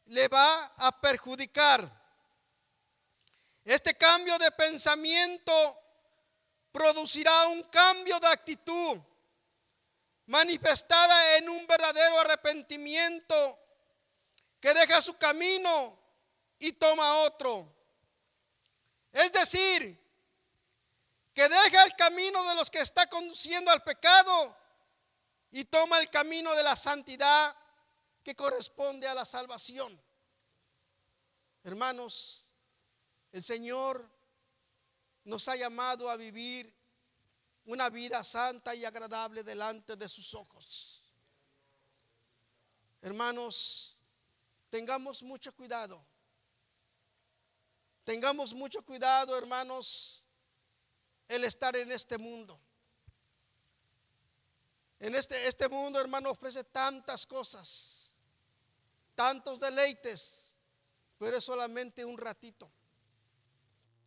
le va a perjudicar. Este cambio de pensamiento producirá un cambio de actitud manifestada en un verdadero arrepentimiento que deja su camino y toma otro. Es decir, que deja el camino de los que está conduciendo al pecado y toma el camino de la santidad que corresponde a la salvación. Hermanos, el Señor nos ha llamado a vivir una vida santa y agradable delante de sus ojos. Hermanos, tengamos mucho cuidado. Tengamos mucho cuidado, hermanos, el estar en este mundo. En este mundo, hermano, ofrece tantas cosas, tantos deleites, pero es solamente un ratito.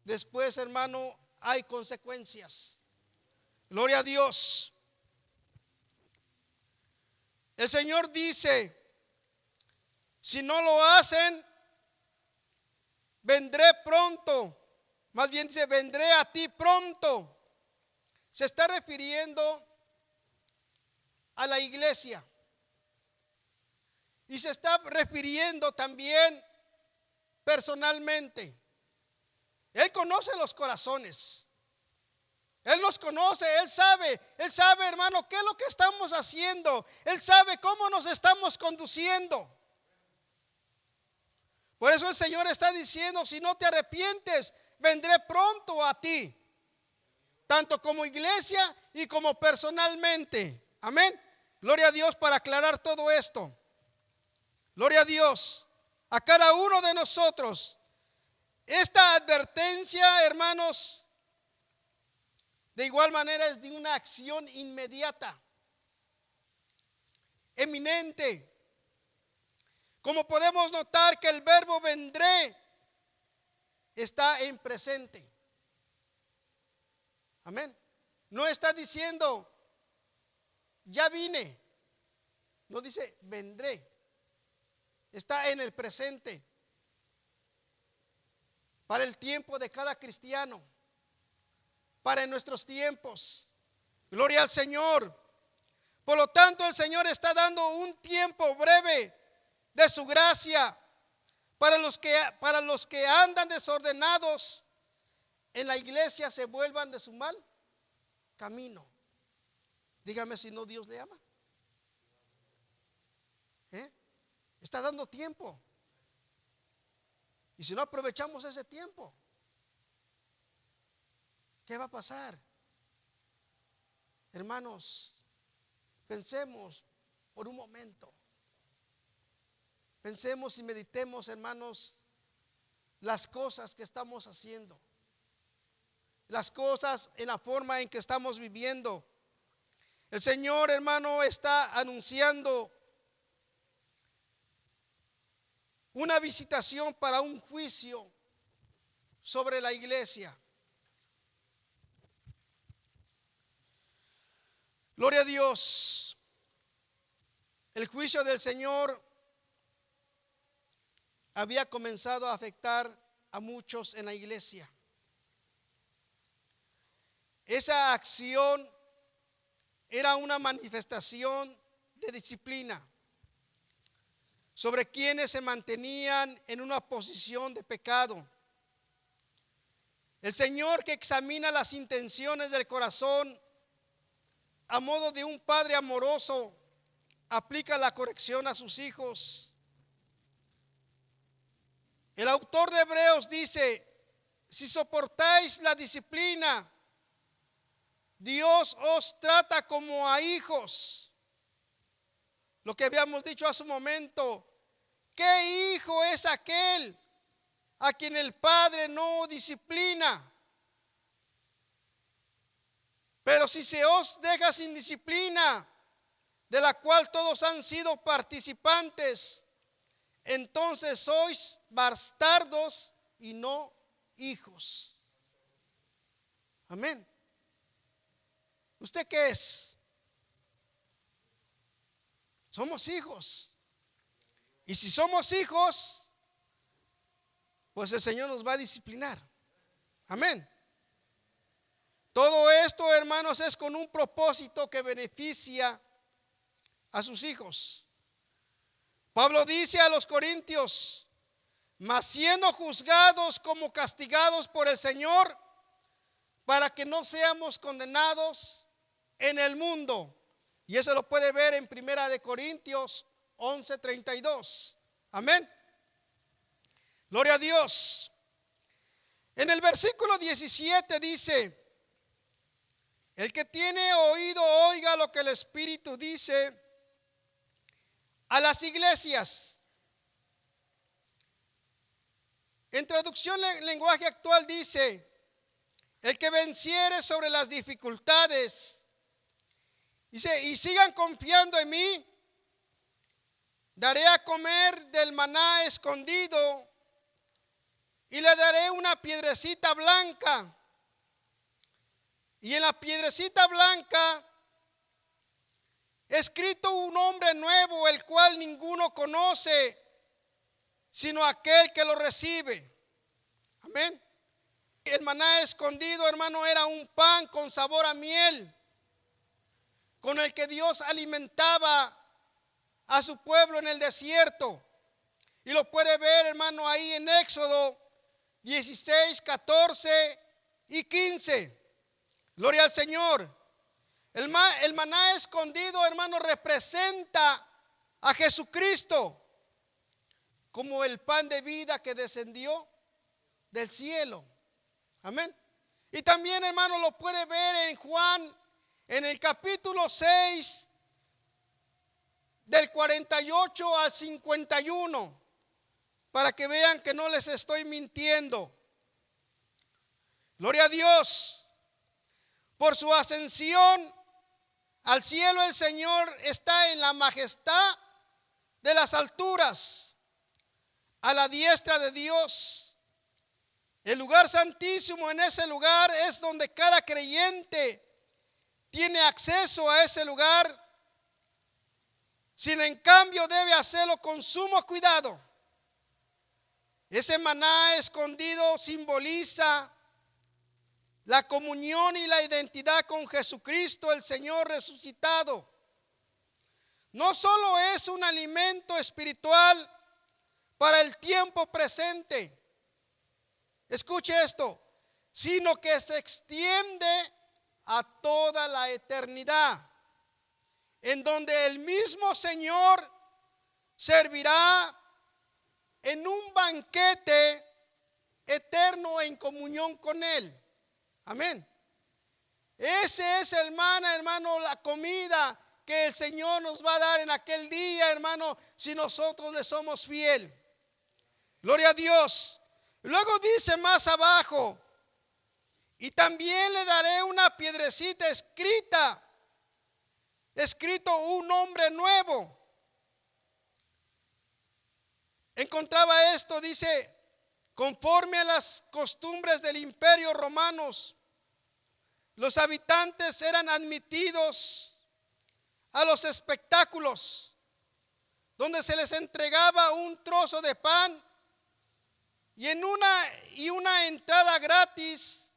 Después, hermano, hay consecuencias. Gloria a Dios. El Señor dice, si no lo hacen, vendré pronto. Más bien dice, vendré a ti pronto. Se está refiriendo a la iglesia. Y se está refiriendo también personalmente. Él conoce los corazones. Él los conoce, Él sabe, hermano, qué es lo que estamos haciendo. Él sabe cómo nos estamos conduciendo. Por eso el Señor está diciendo, si no te arrepientes, vendré pronto a ti. Tanto como iglesia y como personalmente. Amén. Gloria a Dios para aclarar todo esto. Gloria a Dios. A cada uno de nosotros. Esta advertencia, hermanos, de igual manera es de una acción inmediata, eminente. Como podemos notar que el verbo vendré está en presente. Amén. No está diciendo ya vine. No dice vendré. Está en el presente. Para el tiempo de cada cristiano. Para nuestros tiempos. Gloria al Señor. Por lo tanto, el Señor está dando un tiempo breve de su gracia para los que andan desordenados en la iglesia, se vuelvan de su mal camino. Dígame si no Dios le ama. Está dando tiempo. Y si no aprovechamos ese tiempo, ¿qué va a pasar? Hermanos, pensemos por un momento. Pensemos y meditemos, hermanos, las cosas que estamos haciendo. Las cosas en la forma en que estamos viviendo. El Señor, hermano, está anunciando una visitación para un juicio sobre la iglesia. Gloria a Dios. El juicio del Señor había comenzado a afectar a muchos en la iglesia. Esa acción era una manifestación de disciplina sobre quienes se mantenían en una posición de pecado. El Señor, que examina las intenciones del corazón a modo de un padre amoroso, aplica la corrección a sus hijos. El autor de Hebreos dice, si soportáis la disciplina, Dios os trata como a hijos. Lo que habíamos dicho hace un momento, ¿qué hijo es aquel a quien el padre no disciplina? Pero si se os deja sin disciplina, de la cual todos han sido participantes, entonces sois bastardos y no hijos. Amén. ¿Usted qué es? Somos hijos. Y si somos hijos, pues el Señor nos va a disciplinar. Amén. Todo esto, hermanos, es con un propósito que beneficia a sus hijos. Pablo dice a los corintios: mas siendo juzgados como castigados por el Señor, para que no seamos condenados en el mundo. Y eso lo puede ver en 1 Corintios 11:32. Amén. Gloria a Dios. En el versículo 17 dice: el que tiene oído oiga lo que el Espíritu dice a las iglesias. En traducción lenguaje actual dice: el que venciere sobre las dificultades, dice, y sigan confiando en mí, daré a comer del maná escondido y le daré una piedrecita blanca. Y en la piedrecita blanca escrito un nombre nuevo, el cual ninguno conoce sino aquel que lo recibe. Amén. El maná escondido, hermano, era un pan con sabor a miel, con el que Dios alimentaba a su pueblo en el desierto. Y lo puede ver, hermano, ahí en Éxodo 16, 14 y 15. Gloria al Señor. El maná escondido, hermano, representa a Jesucristo como el pan de vida que descendió del cielo. Amén. Y también, hermano, lo puede ver en Juan, en el capítulo 6, del 48 al 51, para que vean que no les estoy mintiendo. Gloria a Dios. Por su ascensión al cielo, el Señor está en la majestad de las alturas, a la diestra de Dios. El lugar santísimo, en ese lugar es donde cada creyente tiene acceso a ese lugar, sin en cambio debe hacerlo con sumo cuidado. Ese maná escondido simboliza la comunión y la identidad con Jesucristo, el Señor resucitado. No solo es un alimento espiritual para el tiempo presente, escuche esto, sino que se extiende a toda la eternidad, en donde el mismo Señor servirá en un banquete eterno en comunión con Él. Amén. Ese es, hermano, la comida que el Señor nos va a dar en aquel día, hermano, si nosotros le somos fiel. Gloria a Dios. Luego dice más abajo: y también le daré una piedrecita escrito un nombre nuevo. Encontraba esto, dice, conforme a las costumbres del imperio romanos, los habitantes eran admitidos a los espectáculos, donde se les entregaba un trozo de pan y una entrada gratis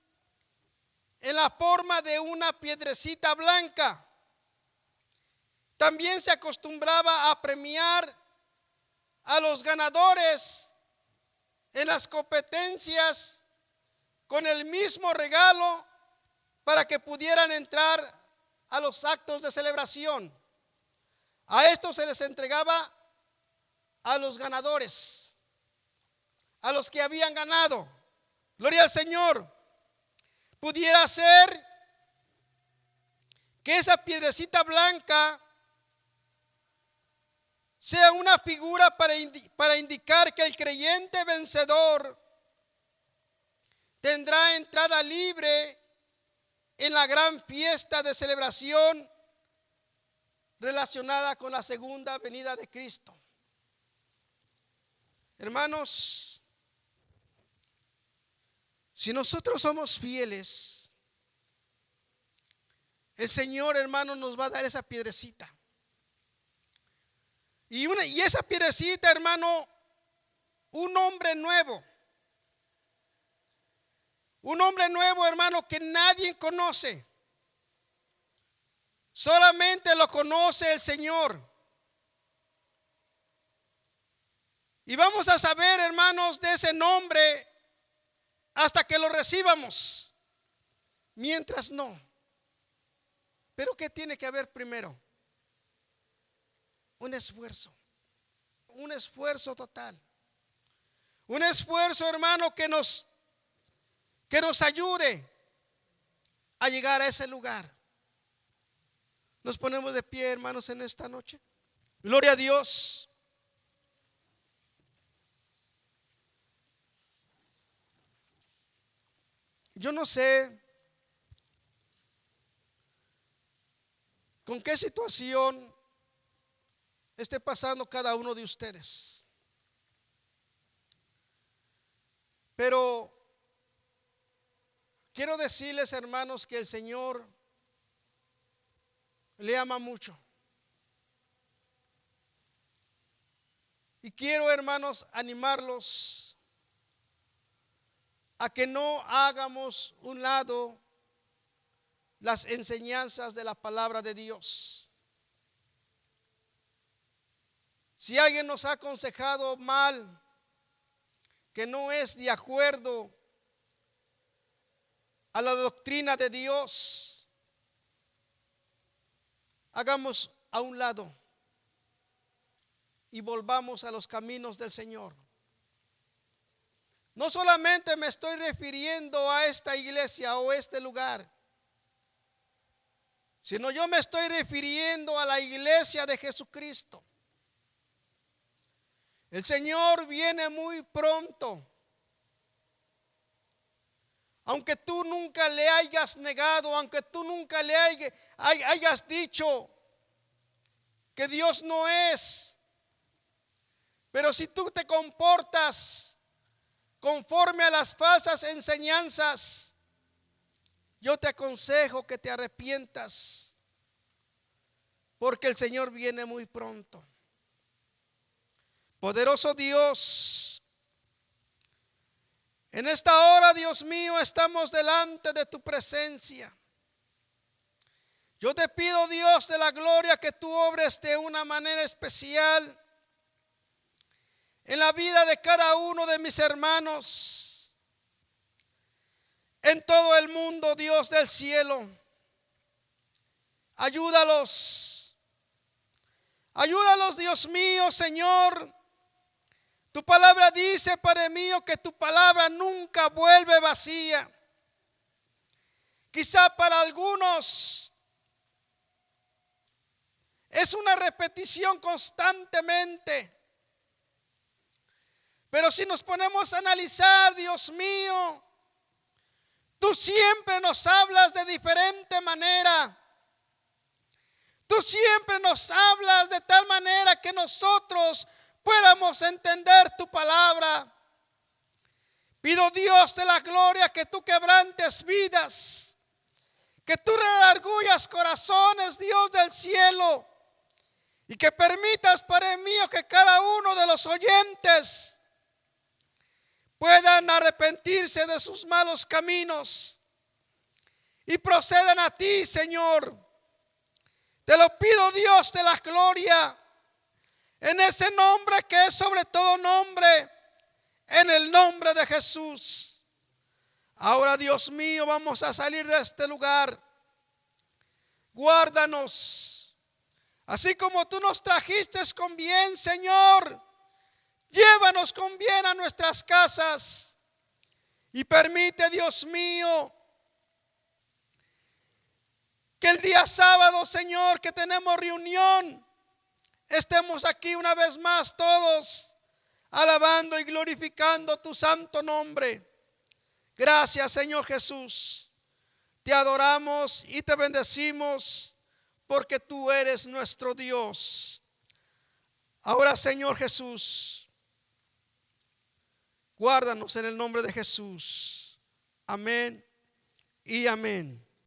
en la forma de una piedrecita blanca. También se acostumbraba a premiar a los ganadores en las competencias con el mismo regalo para que pudieran entrar a los actos de celebración. A esto se les entregaba a los ganadores, a los que habían ganado. Gloria al Señor. Pudiera ser que esa piedrecita blanca sea una figura para indicar que el creyente vencedor tendrá entrada libre en la gran fiesta de celebración relacionada con la segunda venida de Cristo. Hermanos, si nosotros somos fieles, el Señor, hermano, nos va a dar esa piedrecita. Y esa piedrecita, hermano, un hombre nuevo. Un hombre nuevo, hermano, que nadie conoce. Solamente lo conoce el Señor. Y vamos a saber, hermanos, de ese nombre hasta que lo recibamos. Mientras no. Pero ¿qué tiene que haber primero? Un esfuerzo total. Un esfuerzo, hermano, que nos ayude a llegar a ese lugar. Nos ponemos de pie, hermanos, en esta noche. Gloria a Dios. Yo no sé con qué situación esté pasando cada uno de ustedes, pero quiero decirles, hermanos, que el Señor le ama mucho. Y quiero, hermanos, animarlos a que no hagamos un lado las enseñanzas de la palabra de Dios. Si alguien nos ha aconsejado mal, que no es de acuerdo a la doctrina de Dios, hagamos a un lado y volvamos a los caminos del Señor. No solamente me estoy refiriendo a esta iglesia o este lugar, sino yo me estoy refiriendo a la iglesia de Jesucristo. El Señor viene muy pronto. Aunque tú nunca le hayas negado, aunque tú nunca le hayas dicho que Dios no es, pero si tú te comportas conforme a las falsas enseñanzas, yo te aconsejo que te arrepientas, porque el Señor viene muy pronto. Poderoso Dios, en esta hora, Dios mío, estamos delante de tu presencia. Yo te pido, Dios de la gloria, que tú obres de una manera especial en la vida de cada uno de mis hermanos, en todo el mundo, Dios del cielo. Ayúdalos, Dios mío, Señor. Tu palabra dice, Padre mío, que tu palabra nunca vuelve vacía. Quizá para algunos es una repetición constantemente. Pero si nos ponemos a analizar, Dios mío, tú siempre nos hablas de diferente manera. Tú siempre nos hablas de tal manera que nosotros podamos entender tu palabra. Pido, Dios de la gloria, que tú quebrantes vidas, que tú redargullas corazones, Dios del cielo, y que permitas, Padre mío, que cada uno de los oyentes puedan arrepentirse de sus malos caminos y procedan a ti, Señor. Te lo pido, Dios de la gloria, en ese nombre que es sobre todo nombre, en el nombre de Jesús. Ahora, Dios mío, vamos a salir de este lugar. Guárdanos, así como tú nos trajiste con bien, Señor. Llévanos con bien a nuestras casas y permite, Dios mío, que el día sábado, Señor, que tenemos reunión, estemos aquí una vez más todos alabando y glorificando tu santo nombre. Gracias, Señor Jesús. Te adoramos y te bendecimos porque tú eres nuestro Dios. Ahora, Señor Jesús, guárdanos en el nombre de Jesús. Amén y amén.